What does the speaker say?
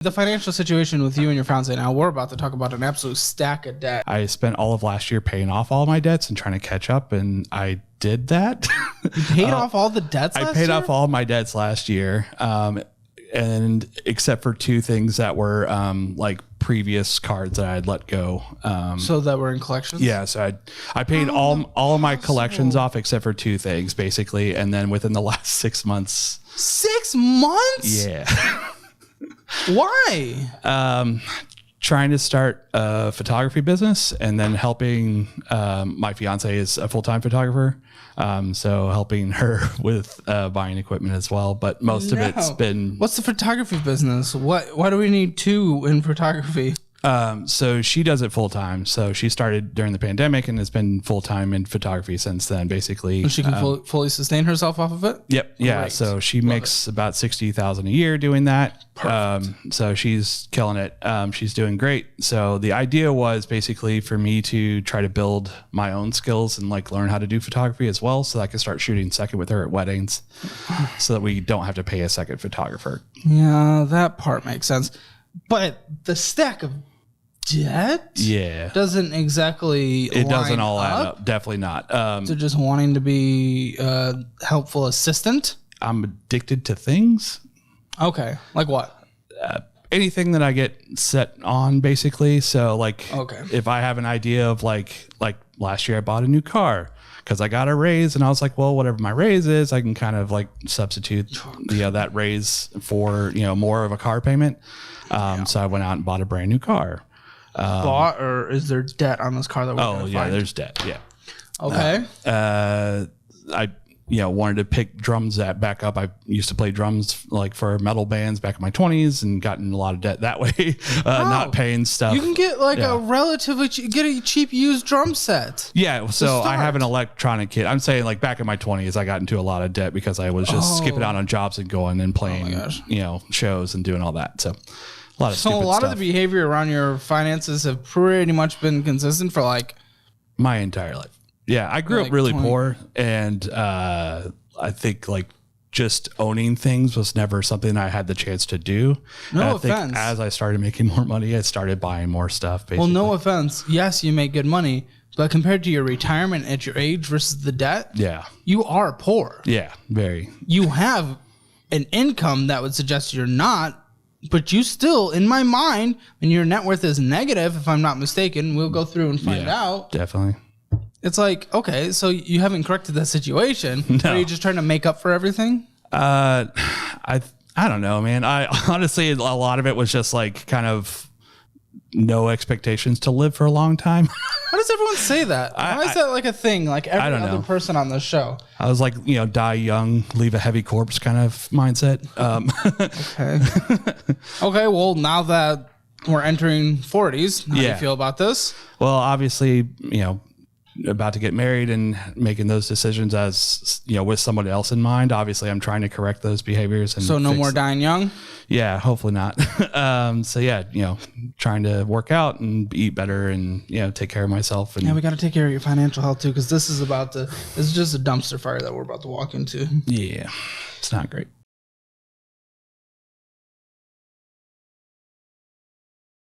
The financial situation with you and your fiance now, we're about to talk about an absolute stack of debt. I spent all of last year paying off all my debts and trying to catch up, and I did that. You paid off all the debts last year? I paid off all my debts last year, and except for two things that were like previous cards that I had let go. So that were in collections? Yeah, so I paid all of my collections off except for two things, basically, and then within the last 6 months. 6 months? Yeah. Why? Trying to start a photography business, and then helping my fiance is a full-time photographer. So helping her with buying equipment as well. But most of it's been... What's the photography business? Why do we need two in photography? So she does it full time. So she started during the pandemic and has been full time in photography since then, basically. And she can fully sustain herself off of it? Yep. Yeah. Great. So she makes about $60,000 a year doing that. So she's killing it. She's doing great. So the idea was basically for me to try to build my own skills and like learn how to do photography as well. So that I can start shooting second with her at weddings so that we don't have to pay a second photographer. Yeah, that part makes sense. But the stack of debt doesn't exactly doesn't all add up. Definitely not. So just wanting to be a helpful assistant? I'm addicted to things. Okay. Like what? Anything that I get set on, basically. So like if I have an idea of like last year I bought a new car because I got a raise, and I was like, well, whatever my raise is, I can kind of like substitute that raise for more of a car payment. So I went out and bought a brand new car. Bought, or is there debt on this car that we're gonna find? There's debt. Yeah. Okay. I wanted to pick drums back up. I used to play drums like for metal bands back in my 20s and gotten a lot of debt that way. Not paying stuff. You can get like a relatively get a cheap used drum set. Yeah. So I have an electronic kit. I'm saying like back in my 20s, I got into a lot of debt because I was just skipping out on jobs and going and playing, shows and doing all that. So a lot of stuff. Of the behavior around your finances have pretty much been consistent for like my entire life. Yeah, I grew up really poor, and I think like just owning things was never something I had the chance to do. No offense. As I started making more money, I started buying more stuff. Basically. Well, no offense. Yes, you make good money, but compared to your retirement at your age versus the debt, you are poor. Yeah, very. You have an income that would suggest you're not. But you still, in my mind, and your net worth is negative, if I'm not mistaken. We'll go through and find out. Definitely. It's like, okay, so you haven't corrected the situation. No. Are you just trying to make up for everything? I don't know, man. I honestly, a lot of it was just like kind of no expectations to live for a long time. Why does everyone say that? Why is that like a thing? Like every other person on this show. I was like, die young, leave a heavy corpse kind of mindset. Okay. Okay. Well, now that we're entering 40s, how do you feel about this? Well, obviously, about to get married and making those decisions as with someone else in mind. Obviously, I'm trying to correct those behaviors. And so no more dying young? Yeah, hopefully not. Trying to work out and eat better and take care of myself. And we got to take care of your financial health too, because this is just a dumpster fire that we're about to walk into. Yeah, it's not great.